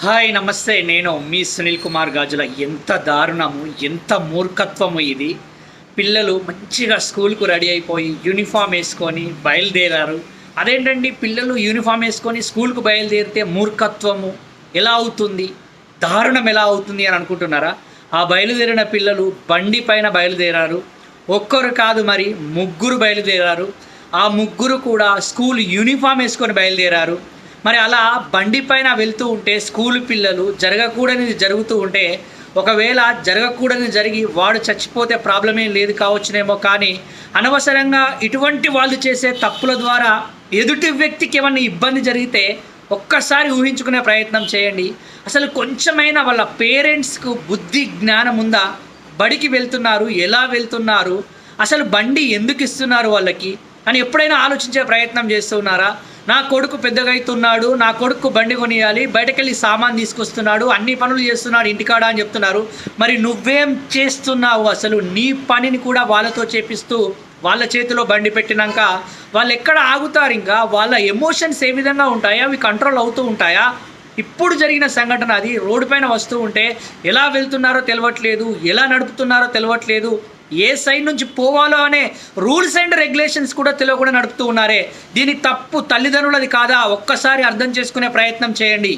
Hi నమస్తే. నేను మీ సునీల్ కుమార్ గాజుల. ఎంత దారుణము, ఎంత మూర్ఖత్వము ఇది. పిల్లలు మంచిగా స్కూల్కు రెడీ అయిపోయి యూనిఫామ్ వేసుకొని బయలుదేరారు. అదేంటండి, పిల్లలు యూనిఫామ్ వేసుకొని స్కూల్కు బయలుదేరితే మూర్ఖత్వము ఎలా అవుతుంది, దారుణం ఎలా అవుతుంది అని అనుకుంటున్నారా? ఆ బయలుదేరిన పిల్లలు బండి పైన బయలుదేరారు. ఒక్కరు కాదు, మరి ముగ్గురు బయలుదేరారు. ఆ ముగ్గురు కూడా స్కూల్ యూనిఫామ్ వేసుకొని బయలుదేరారు. మరి అలా బండి పైన వెళ్తూ ఉంటే స్కూల్ పిల్లలు జరగకూడనిది జరుగుతూ ఉంటే, ఒకవేళ జరగకూడనిది జరిగి వాడు చచ్చిపోతే ప్రాబ్లం ఏం లేదు కావచ్చునేమో, కానీ అనవసరంగా ఇటువంటి వాళ్ళు చేసే తప్పుల ద్వారా ఎదుటి వ్యక్తికి ఏమన్నా ఇబ్బంది జరిగితే ఒక్కసారి ఊహించుకునే ప్రయత్నం చేయండి. అసలు కొంచెమైనా వాళ్ళ పేరెంట్స్కు బుద్ధి జ్ఞానం ఉందా? బడికి వెళ్తున్నారు, ఎలా వెళ్తున్నారు, అసలు బండి ఎందుకు ఇస్తున్నారు వాళ్ళకి అని ఎప్పుడైనా ఆలోచించే ప్రయత్నం చేస్తున్నారా? నా కొడుకు పెద్దగా అవుతున్నాడు, నా కొడుకు బండి కొనియాలి, బయటకెళ్ళి సామాన్ తీసుకొస్తున్నాడు, అన్ని పనులు చేస్తున్నాడు ఇంటికాడ అని చెప్తున్నారు. మరి నువ్వేం చేస్తున్నావు? అసలు నీ పనిని కూడా వాళ్ళతో చేపిస్తూ వాళ్ళ చేతిలో బండి పెట్టినాక వాళ్ళు ఎక్కడ ఆగుతారు? ఇంకా వాళ్ళ ఎమోషన్స్ ఏ విధంగా ఉంటాయా? అవి కంట్రోల్ అవుతూ ఉంటాయా? ఇప్పుడు జరిగిన సంఘటన అది. రోడ్డు పైన వస్తూ ఉంటే ఎలా వెళ్తున్నారో తెలియట్లేదు, ఎలా నడుపుతున్నారో తెలియట్లేదు, ఏ సైడ్ నుంచి పోవాలో అనే రూల్స్ అండ్ రెగ్యులేషన్స్ కూడా తెలియకుండా నడుపుతూ ఉన్నారే. దీని తప్పు తల్లిదండ్రులది కాదా? ఒక్కసారి అర్థం చేసుకునే ప్రయత్నం చేయండి.